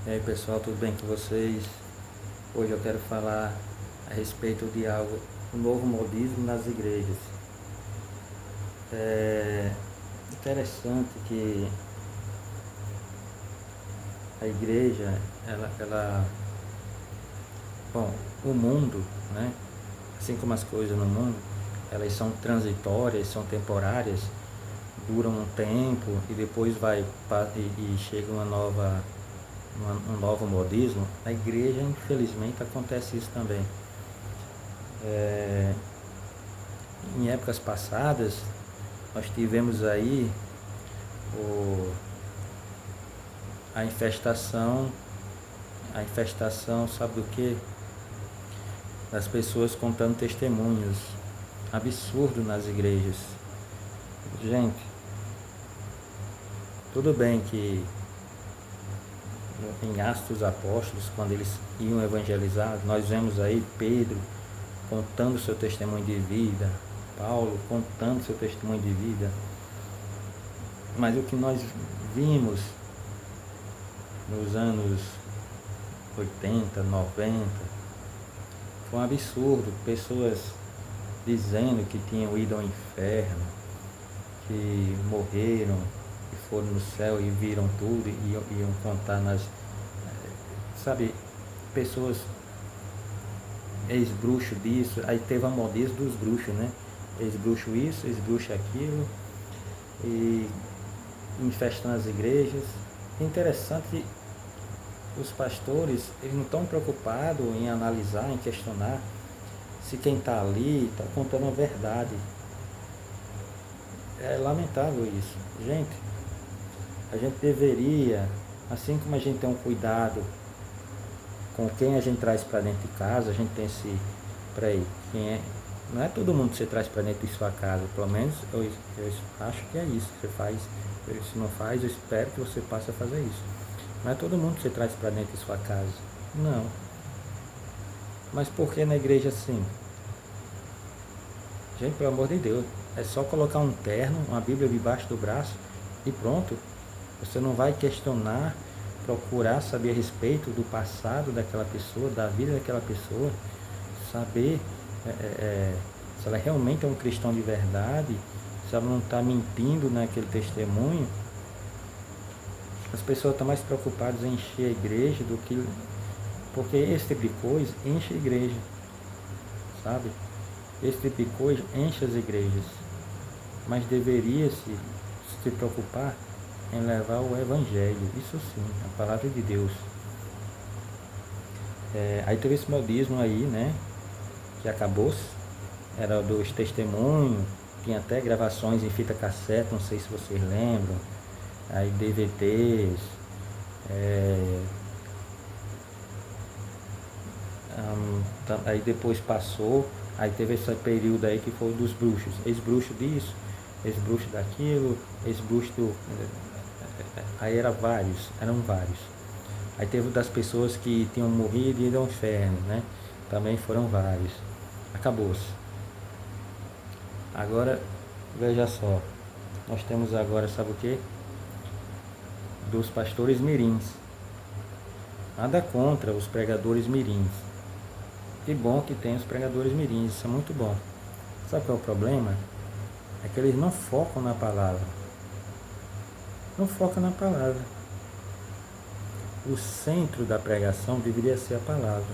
E aí pessoal, tudo bem com vocês? Hoje eu quero falar a respeito de algo, o novo modismo nas igrejas. É interessante que a igreja, bom, o mundo, né? Assim como as coisas no mundo, elas são transitórias, são temporárias, duram um tempo e depois e chega um novo modismo. Na igreja, infelizmente, acontece isso também. É, Em épocas passadas, nós tivemos aí o, a infestação, sabe do que? Das pessoas contando testemunhos. Absurdo nas igrejas. Gente, tudo bem que em Atos dos Apóstolos, quando eles iam evangelizar, nós vemos aí Pedro contando seu testemunho de vida, Paulo contando seu testemunho de vida. Mas o que nós vimos nos anos 80, 90, foi um absurdo. Pessoas dizendo que tinham ido ao inferno, que morreram e foram no céu e viram tudo e iam contar sabe, pessoas ex-bruxo disso, aí teve a modismo dos bruxos, né? Ex-bruxo isso, ex-bruxo aquilo, e infestando as igrejas. É interessante que os pastores, eles não estão preocupados em analisar, em questionar se quem está ali está contando a verdade. É lamentável isso. Gente, a gente deveria, assim como a gente tem um cuidado com quem a gente traz para dentro de casa, a gente tem esse, peraí, não é todo mundo que você traz para dentro de sua casa, pelo menos eu acho que é isso que você faz. Se não faz, eu espero que você passe a fazer isso. Não é todo mundo que você traz para dentro de sua casa. Não. Mas por que na igreja assim? Gente, pelo amor de Deus, é só colocar um terno, uma Bíblia debaixo do braço e pronto. Você não vai questionar, procurar saber a respeito do passado daquela pessoa, da vida daquela pessoa, saber se ela realmente é um cristão de verdade, se ela não está mentindo naquele testemunho. As pessoas estão mais preocupadas em encher a igreja do que... Porque esse tipo de coisa enche a igreja, sabe? Esse tipo de coisa enche as igrejas. Mas deveria se preocupar em levar o evangelho, isso sim, a palavra de Deus. Aí teve esse modismo aí, né? Que acabou-se. Era dos testemunhos, tinha até gravações em fita cassete, não sei se vocês lembram. Aí DVDs, aí depois passou, aí teve esse período aí que foi dos bruxos, ex-bruxo disso, ex-bruxo daquilo, ex-bruxo do... Aí eram vários. Aí teve das pessoas que tinham morrido e ido ao inferno, né? Também foram vários. Acabou-se. Agora, veja só, nós temos agora, sabe o que? Dos pastores mirins. Nada contra os pregadores mirins. Que bom que tem os pregadores mirins, isso é muito bom. Sabe qual é o problema? É que eles não focam na palavra. Não focam na palavra. O centro da pregação deveria ser a palavra.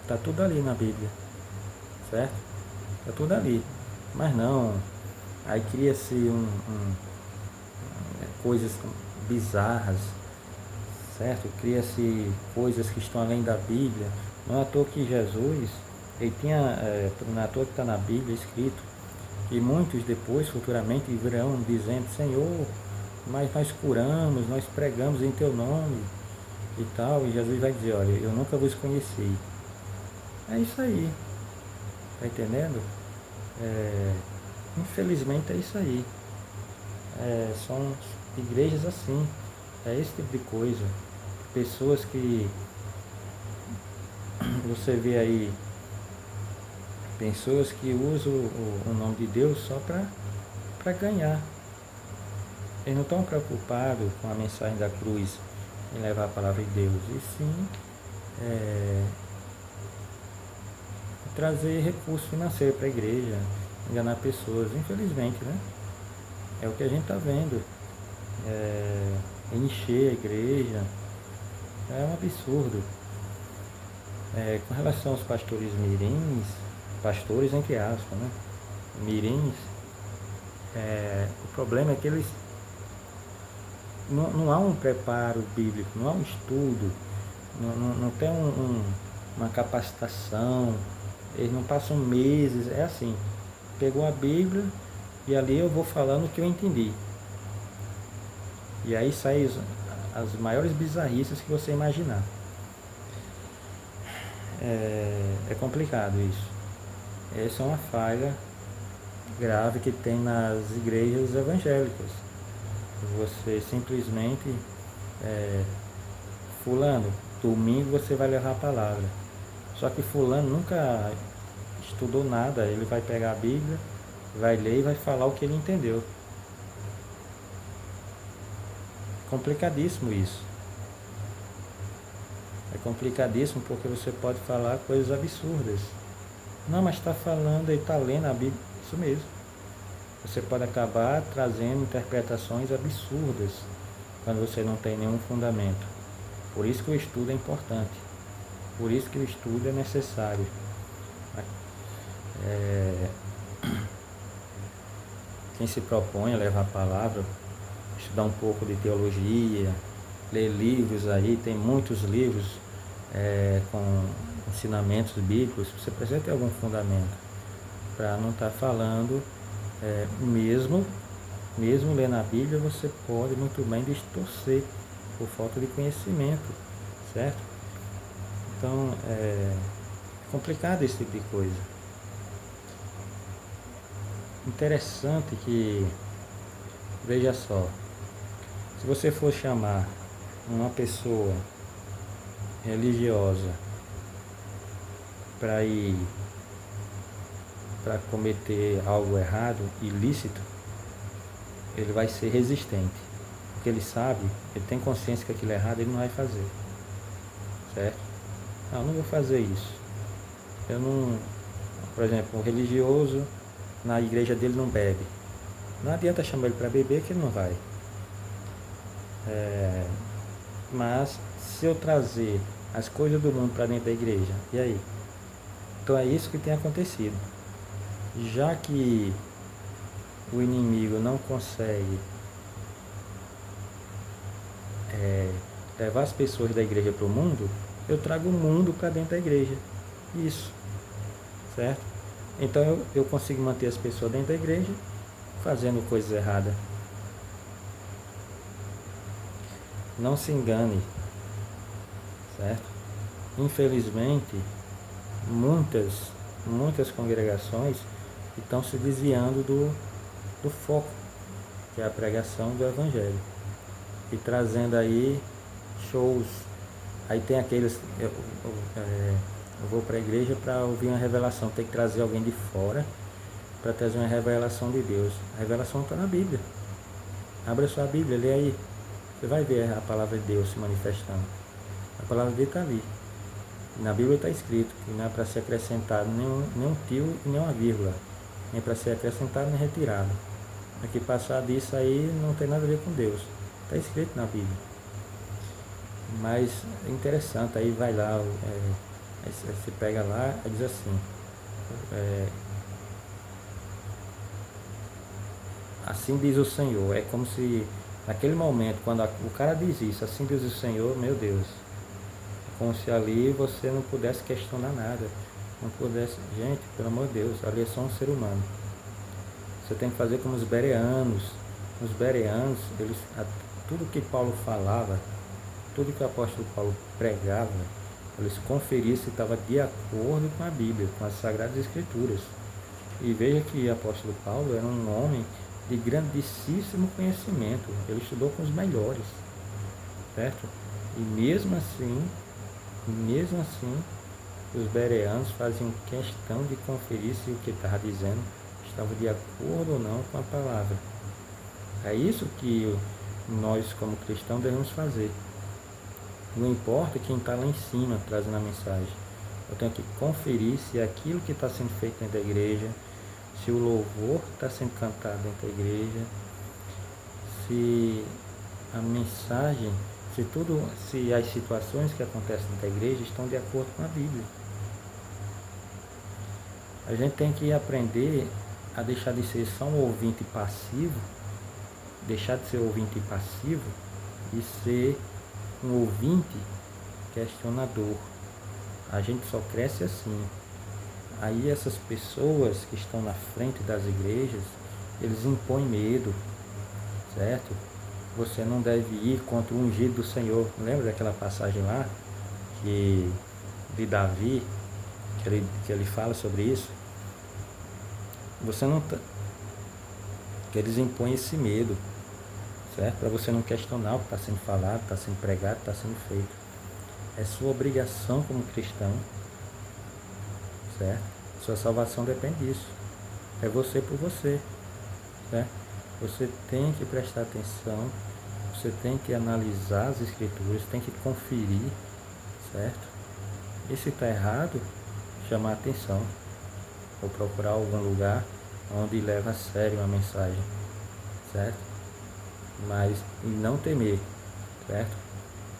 Está tudo ali na Bíblia, certo? Está tudo ali. Mas não, aí cria-se coisas bizarras, certo? Cria-se coisas que estão além da Bíblia. Não é à toa que Jesus, ele tinha, não é à toa que está na Bíblia escrito, que muitos depois, futuramente, virão dizendo: Senhor, mas nós curamos, nós pregamos em teu nome e tal. E Jesus vai dizer: olha, eu nunca vos conheci. É isso aí, tá entendendo? Infelizmente é isso aí. São igrejas assim, é esse tipo de coisa. Pessoas que você vê aí, pessoas que usam o nome de Deus só para ganhar. Eles não estão preocupados com a mensagem da cruz. em levar a palavra de Deus, e sim trazer recurso financeiro para a igreja, enganar pessoas, infelizmente, né? É o que a gente está vendo. Encher a igreja é um absurdo. Com relação aos pastores mirins, pastores entre aspas, né? Mirins, o problema é que eles não há um preparo bíblico, não há um estudo, não tem uma capacitação, eles não passam meses, é assim, pegou a Bíblia e ali eu vou falando o que eu entendi. E aí saem as maiores bizarrices que você imaginar. É complicado isso. Essa é uma falha grave que tem nas igrejas evangélicas. Você simplesmente, fulano, domingo você vai levar a palavra. Só que fulano nunca estudou nada, ele vai pegar a Bíblia, vai ler e vai falar o que ele entendeu. Complicadíssimo isso. É complicadíssimo porque você pode falar coisas absurdas. Não, mas está falando e está lendo a Bíblia. Isso mesmo. Você pode acabar trazendo interpretações absurdas quando você não tem nenhum fundamento. Por isso que o estudo é importante. Por isso que o estudo é necessário. Quem se propõe a levar a palavra, estudar um pouco de teologia, ler livros aí, tem muitos livros com ensinamentos bíblicos, você precisa ter algum fundamento para não estar falando, mesmo lendo a Bíblia, você pode muito bem distorcer por falta de conhecimento, certo? Então é complicado esse tipo de coisa. Interessante que, veja só, se você for chamar uma pessoa religiosa para ir para cometer algo errado, ilícito, ele vai ser resistente, porque ele sabe, ele tem consciência que aquilo é errado, ele não vai fazer, certo? Não vou fazer isso. Eu não, por exemplo, um religioso na igreja dele não bebe, não adianta chamar ele para beber que ele não vai. Mas se eu trazer as coisas do mundo para dentro da igreja, e aí? Então é isso que tem acontecido. Já que o inimigo não consegue levar as pessoas da igreja para o mundo, eu trago o mundo para dentro da igreja. Isso, certo? Então eu consigo manter as pessoas dentro da igreja fazendo coisas erradas. Não se engane, certo? Infelizmente, muitas congregações estão se desviando do foco, que é a pregação do Evangelho, e trazendo aí shows. Aí tem aqueles, eu vou para a igreja para ouvir uma revelação, tem que trazer alguém de fora para trazer uma revelação de Deus. A revelação está na Bíblia. Abra sua Bíblia, lê aí. Você vai ver a palavra de Deus se manifestando. A palavra dele está ali. E na Bíblia está escrito que não é para ser acrescentado nenhum tio e nenhuma vírgula. Nem para ser acrescentado nem retirado. Aqui passar disso aí não tem nada a ver com Deus. Está escrito na Bíblia. Mas é interessante, aí vai lá, aí você pega lá e diz assim, assim diz o Senhor. É como se naquele momento, quando o cara diz isso, assim diz o Senhor, meu Deus, é como se ali você não pudesse questionar nada, não pudesse, gente, pelo amor de Deus, ali é só um ser humano. Você tem que fazer como os bereanos. Os bereanos, tudo que Paulo falava, tudo que o apóstolo Paulo pregava, eles conferiam se estava de acordo com a Bíblia, com as Sagradas Escrituras. E veja que o apóstolo Paulo era um homem de grandíssimo conhecimento, ele estudou com os melhores, certo? E mesmo assim, os bereanos faziam questão de conferir se o que estava dizendo estava de acordo ou não com a palavra. É isso que nós, como cristãos, devemos fazer. Não importa quem está lá em cima trazendo a mensagem. Eu tenho que conferir se aquilo que está sendo feito dentro da igreja, se o louvor está sendo cantado dentro da igreja, se a mensagem, se as situações que acontecem dentro da igreja estão de acordo com a Bíblia. A gente tem que aprender a deixar de ser só um ouvinte passivo, deixar de ser ouvinte passivo e ser um ouvinte questionador. A gente só cresce assim. Aí essas pessoas que estão na frente das igrejas, eles impõem medo, certo? Você não deve ir contra o ungido do Senhor. Lembra daquela passagem lá de Davi, que ele fala sobre isso? Você não que eles impõem esse medo, certo? Para você não questionar o que está sendo falado, está sendo pregado, está sendo feito. É sua obrigação como cristão, certo? Sua salvação depende disso. É você por você, certo? Você tem que prestar atenção, você tem que analisar as escrituras, tem que conferir, certo? E se está errado, chamar atenção, ou procurar algum lugar onde leva a sério a mensagem, certo? Mas não temer, certo?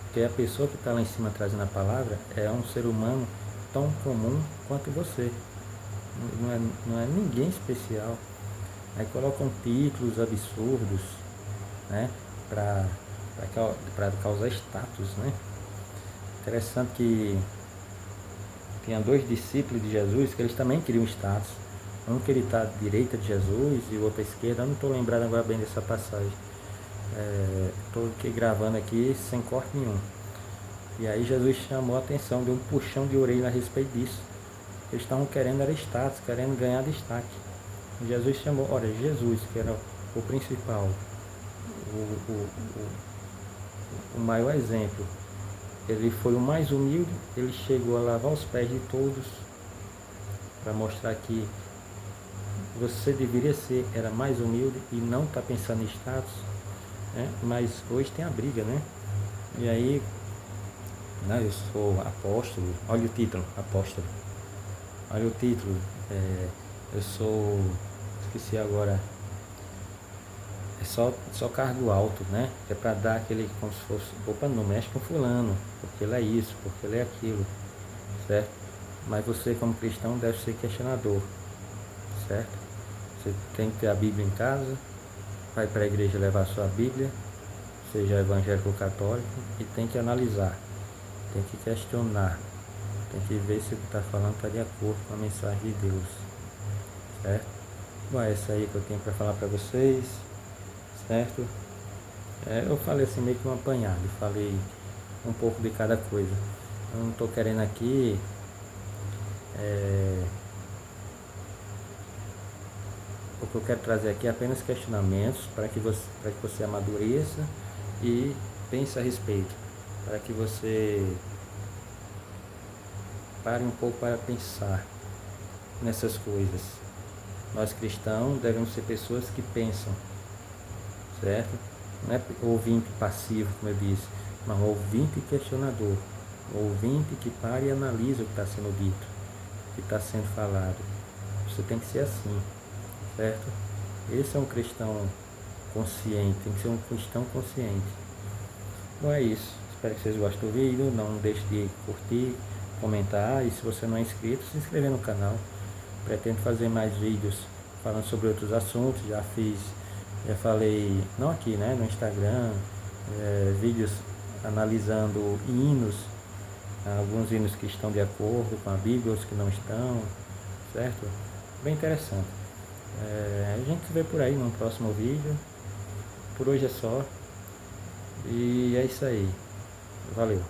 Porque a pessoa que está lá em cima trazendo a palavra é um ser humano tão comum quanto você. Não é ninguém especial. Aí colocam títulos absurdos, né? Para causar status, né? Interessante que tinha 2 discípulos de Jesus que eles também queriam status. Um que ele está à direita de Jesus e o outro à esquerda. Eu não estou lembrado agora bem dessa passagem. Estou gravando aqui sem corte nenhum. E aí Jesus chamou a atenção, deu um puxão de orelha a respeito disso. Eles estavam querendo era status, querendo ganhar destaque. E Jesus chamou, olha, Jesus, que era o principal, o maior exemplo. Ele foi o mais humilde, ele chegou a lavar os pés de todos, para mostrar que você deveria ser, era mais humilde e não está pensando em status, né? Mas hoje tem a briga, né? E aí, né, eu sou apóstolo, olha o título, apóstolo. Olha o título, eu sou, esqueci agora, é só cargo alto, né? É para dar aquele, como se fosse, opa, não mexe com fulano, porque ele é isso, porque ele é aquilo, certo? Mas você como cristão deve ser questionador, certo? Você tem que ter a Bíblia em casa, vai para a igreja levar a sua Bíblia, seja evangélico ou católico, e tem que analisar, tem que questionar, tem que ver se o que está falando está de acordo com a mensagem de Deus, certo? Bom, é isso aí que eu tenho para falar para vocês, certo? Eu falei assim meio que um apanhado, falei um pouco de cada coisa. Eu não estou querendo aqui o que eu quero trazer aqui é apenas questionamentos para que você amadureça e pense a respeito, para que você pare um pouco para pensar nessas coisas. Nós cristãos devemos ser pessoas que pensam, certo? Não é ouvinte passivo, como eu disse, mas ouvinte questionador, ouvinte que para e analisa o que está sendo dito, o que está sendo falado. Você tem que ser assim, certo? Esse é um cristão consciente, tem que ser um cristão consciente. Bom, é isso. Espero que vocês gostem do vídeo. Não deixe de curtir, comentar, e se você não é inscrito, se inscrever no canal. Pretendo fazer mais vídeos falando sobre outros assuntos. Já falei, não aqui, né, no Instagram, vídeos analisando hinos, alguns hinos que estão de acordo com a Bíblia, outros que não estão, certo? Bem interessante. A gente se vê por aí no próximo vídeo. Por hoje é só. E é isso aí. Valeu.